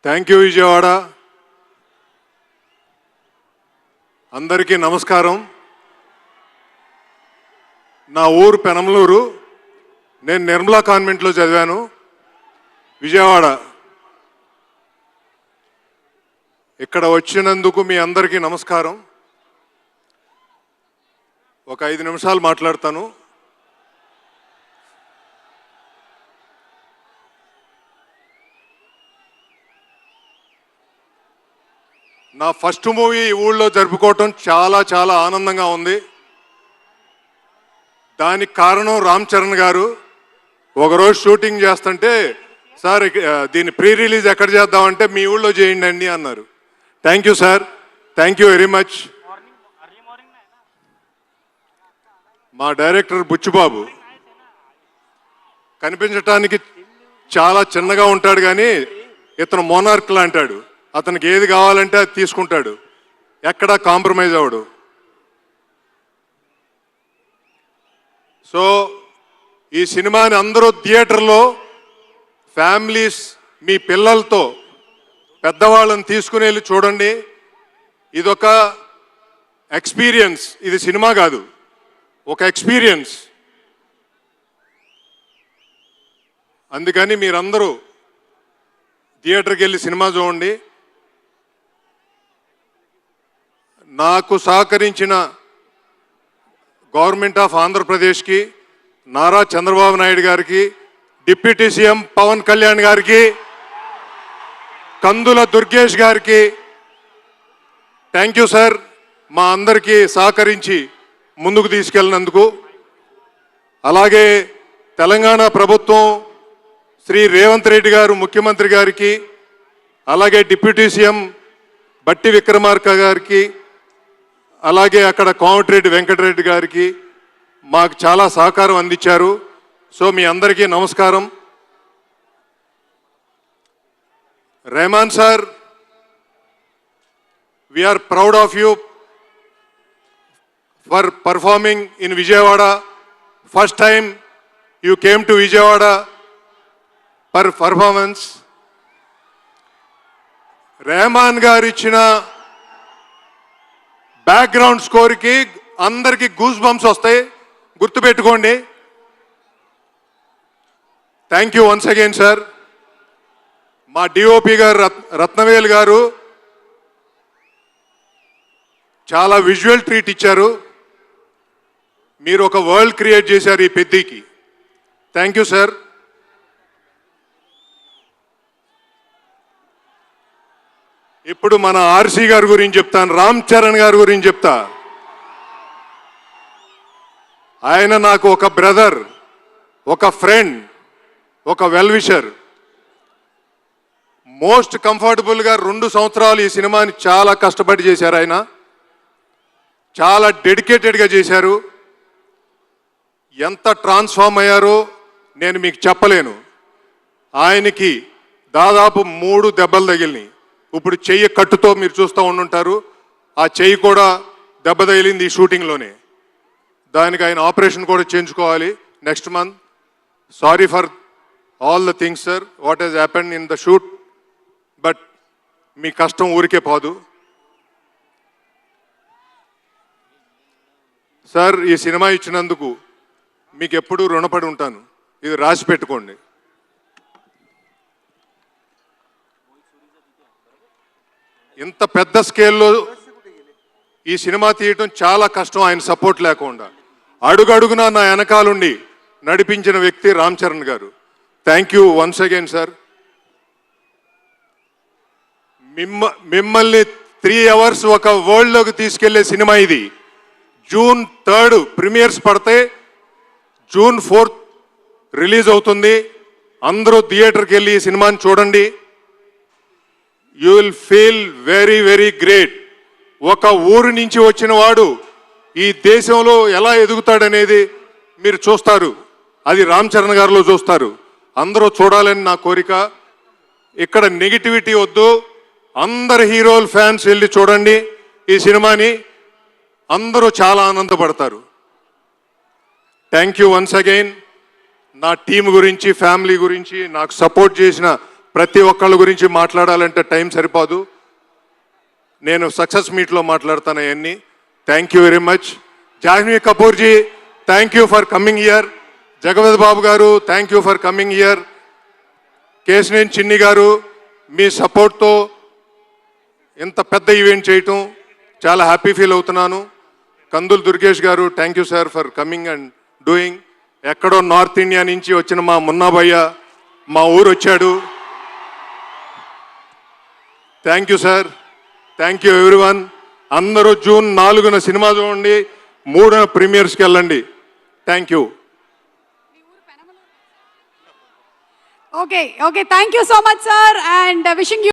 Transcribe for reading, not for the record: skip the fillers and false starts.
Thank you Vijayawada. అందరికీ నమస్కారం. నా ఊరు పెనమలూరు. నేను నిర్మలా కాన్వెంట్లో చదివాను విజయవాడ. ఇక్కడ వచ్చినందుకు మీ అందరికీ నమస్కారం. ఒక 5 నిమిషాలు మాట్లాడతాను. నా ఫస్ట్ మూవీ ఈ ఊళ్ళో జరుపుకోవటం చాలా చాలా ఆనందంగా ఉంది. దానికి కారణం రామ్ చరణ్ గారు. ఒకరోజు షూటింగ్ చేస్తుంటే, సార్ దీన్ని ప్రీ రిలీజ్ ఎక్కడ చేద్దామంటే మీ ఊళ్ళో చేయండి అండి అన్నారు. Thank you sir, thank you very much. మా డైరెక్టర్ బుచ్చిబాబు కనిపించటానికి చాలా చిన్నగా ఉంటాడు, కానీ ఇతను మోనార్క్ లాంటాడు. అతనికి ఏది కావాలంటే అది తీసుకుంటాడు, ఎక్కడా కాంప్రమైజ్ అవ్వడు. సో ఈ సినిమాని అందరూ థియేటర్లో ఫ్యామిలీస్ మీ పిల్లలతో పెద్దవాళ్ళని తీసుకుని వెళ్ళి చూడండి. ఇదొక ఎక్స్పీరియన్స్, ఇది సినిమా కాదు, ఒక ఎక్స్పీరియన్స్. అందుకని మీరందరూ థియేటర్కి వెళ్ళి సినిమా చూడండి. నాకు సహకరించిన గవర్నమెంట్ ఆఫ్ ఆంధ్రప్రదేశ్కి, నారా చంద్రబాబు నాయుడు గారికి, డిప్యూటీ సీఎం పవన్ కళ్యాణ్ గారికి, కందుల దుర్గేష్ గారికి థ్యాంక్ యూ సార్. మా అందరికీ సహకరించి ముందుకు తీసుకెళ్ళినందుకు. అలాగే తెలంగాణ ప్రభుత్వం, శ్రీ రేవంత్ రెడ్డి గారు ముఖ్యమంత్రి గారికి, అలాగే డిప్యూటీ సీఎం బట్టి విక్రమార్క గారికి, అలాగే అక్కడ కోమటిరెడ్డి వెంకటరెడ్డి గారికి మాకు చాలా సహకారం అందించారు. సో మీ అందరికీ నమస్కారం. Rahman sir, we are proud of you for performing in Vijayawada. First time you came to Vijayawada for performance. Rahman గారు ఇచ్చిన బ్యాక్గ్రౌండ్ స్కోర్కి అందరికీ గూస్ బంప్స్ వస్తాయి, గుర్తుపెట్టుకోండి. Thank you once again sir. మా డిఓపి గారు రత్నవేల్ గారు చాలా విజువల్ ట్రీట్ ఇచ్చారు. మీరు ఒక వరల్డ్ క్రియేట్ చేశారు ఈ పెద్దికి. Thank you sir. ఇప్పుడు మన ఆర్సీ గారి గురించి చెప్తాను, రామ్ చరణ్ గారి గురించి చెప్తా. ఆయన నాకు ఒక బ్రదర్, ఒక ఫ్రెండ్, ఒక వెల్ విషర్. మోస్ట్ కంఫర్టబుల్గా 2 సంవత్సరాలు ఈ సినిమాని చాలా కష్టపడి చేశారు. ఆయన చాలా డెడికేటెడ్గా చేశారు. ఎంత ట్రాన్స్ఫార్మ్ అయ్యారో నేను మీకు చెప్పలేను. ఆయనకి దాదాపు 3 దెబ్బలు తగిలినాయి. ఇప్పుడు చెయ్యి కట్టుతో మీరు చూస్తూ ఉండుంటారు, ఆ చెయ్యి కూడా దెబ్బ తగిలింది ఈ షూటింగ్లోనే. దానికి ఆయన ఆపరేషన్ కూడా చేయించుకోవాలి next month. Sorry for all the things sir, what has happened in the shoot, but మీ కష్టం ఊరికే పోదు సార్. ఈ సినిమా ఇచ్చినందుకు మీకు ఎప్పుడూ రుణపడి ఉంటాను, ఇది రాసి పెట్టుకోండి. ఇంత పెద్ద స్కేల్లో ఈ సినిమా తీయటం చాలా కష్టం, ఆయన సపోర్ట్ లేకుండా. అడుగడుగునా నా వెనకాలుండి నడిపించిన వ్యక్తి రామ్ చరణ్ గారు. Thank you once again sir. మిమ్మల్ని 3 అవర్స్ ఒక వరల్డ్లోకి తీసుకెళ్లే సినిమా ఇది. జూన్ 3 ప్రీమియర్స్ పడితే జూన్ 4 రిలీజ్ అవుతుంది. అందరూ థియేటర్కి వెళ్ళి ఈ సినిమాని చూడండి. You will feel very very great. ఒక ఊరు నుంచి వచ్చిన వాడు ఈ దేశంలో ఎలా ఎదుగుతాడనేది మీరు చూస్తారు, అది రామ్ చరణ్ గారిలో చూస్తారు. అందరూ చూడాలని నా కోరిక. ఇక్కడ నెగిటివిటీ వద్దు, అందరు హీరోల ఫ్యాన్స్ వెళ్ళి చూడండి ఈ సినిమాని, అందరూ చాలా ఆనందపడతారు. Thank you once again. నా టీం గురించి, ఫ్యామిలీ గురించి, నాకు సపోర్ట్ చేసిన ప్రతి ఒక్కళ్ళ గురించి మాట్లాడాలంటే టైం సరిపోదు. నేను సక్సెస్ మీట్లో మాట్లాడతాను అవన్నీ. Thank you very much. Janhvi Kapoor ji, thank you for coming here. Jagapati Babu గారు, thank you for coming here. Kesineni Chinni గారు, మీ సపోర్ట్తో ఇంత పెద్ద ఈవెంట్ చేయటం చాలా హ్యాపీ ఫీల్ అవుతున్నాను. కందులు దుర్గేష్ గారు, thank you sir for coming and doing. ఎక్కడో నార్త్ ఇండియా నుంచి వచ్చిన మా మున్నాభయ్య మా ఊరు వచ్చాడు. Thank you sir. Thank you everyone. అందరూ జూన్ 4న సినిమా చూడండి, 3న ప్రీమియర్స్కి వెళ్ళండి. Thank you. Okay, thank you so much, sir, and wishing you